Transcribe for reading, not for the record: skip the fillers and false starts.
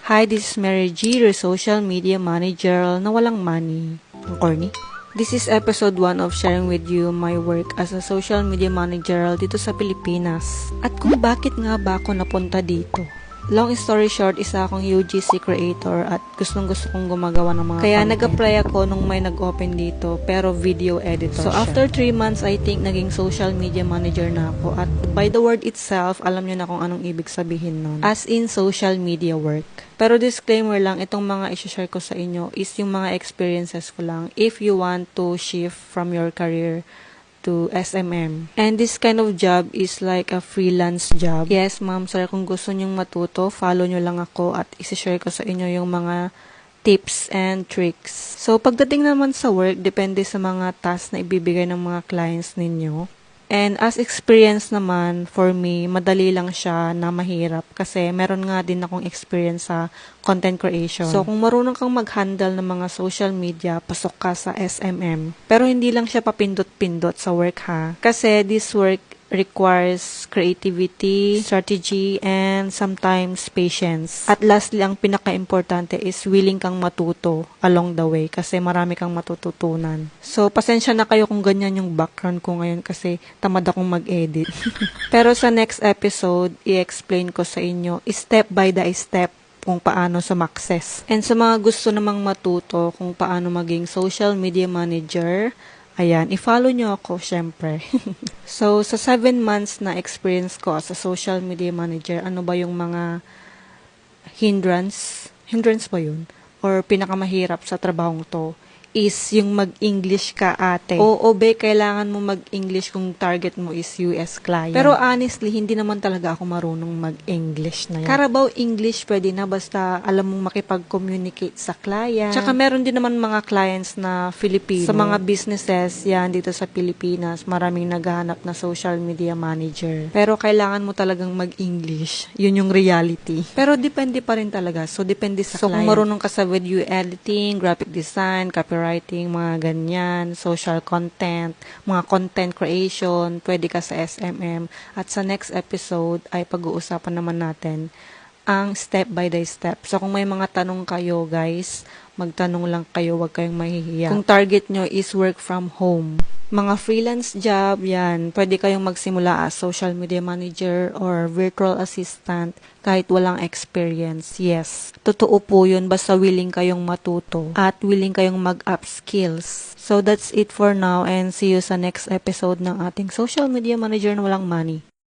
Hi, this is Mary G, your social media manager na walang money. Ang corny. This is episode 1 of sharing with you my work as a social media manager dito sa Pilipinas. At kung bakit nga ba ako napunta dito. Long story short, isa akong UGC creator at gustong-gusto kong gumagawa ng mga Kaya nag-apply ako nung may nag-open dito, pero video editor So, after 3 months, I think naging social media manager na ako. At by the word itself, alam nyo na kung anong ibig sabihin nun. As in, social media work. Pero disclaimer lang, itong mga i-share ko sa inyo is yung mga experiences ko lang if you want to shift from your career to SMM. And this kind of job is like a freelance job. Yes, ma'am, sir, kung gusto nyong matuto, follow nyo lang ako at isi-share ko sa inyo yung mga tips and tricks. So, pagdating naman sa work, depende sa mga tasks na ibibigay ng mga clients ninyo. And as experience naman, for me, madali lang siya na mahirap kasi meron nga din akong experience sa content creation. So, kung marunong kang mag-handle ng mga social media, pasok ka sa SMM. Pero hindi lang siya papindot-pindot sa work ha. Kasi this work requires creativity, strategy, and sometimes patience. At lastly, ang pinaka-importante is willing kang matuto along the way kasi marami kang matututunan. So, pasensya na kayo kung ganyan yung background ko ngayon kasi tamad akong mag-edit. Pero sa next episode, i-explain ko sa inyo step by the step kung paano sumakses. And sa mga gusto namang matuto kung paano maging social media manager, ayan, i-follow nyo ako, syempre. So, sa 7 months na experience ko as a social media manager, ano ba yung mga hindrance ba yun? Or pinakamahirap sa trabahong to? Is yung mag-English ka, ate. Oo, kailangan mo mag-English kung target mo is US client. Pero honestly, hindi naman talaga ako marunong mag-English na yan. Carabao English pwede na basta alam mong makipag-communicate sa client. Tsaka meron din naman mga clients na Filipino. Sa mga businesses yan dito sa Pilipinas, maraming naghahanap na social media manager. Pero kailangan mo talagang mag-English. Yun yung reality. Pero depende pa rin talaga. So, depende sa client. So, kung marunong ka sa video editing, graphic design, copywriting, mga ganyan, social content, mga content creation, pwede ka sa SMM. At sa next episode ay pag-uusapan naman natin ang step by the step. So, kung may mga tanong kayo, guys, magtanong lang kayo, huwag kayong mahihiya. Kung target nyo is work from home, mga freelance job, yan, pwede kayong magsimula as social media manager or virtual assistant kahit walang experience. Yes, totoo po yun, basta willing kayong matuto at willing kayong mag-up skills. So, that's it for now and see you sa next episode ng ating social media manager na walang money.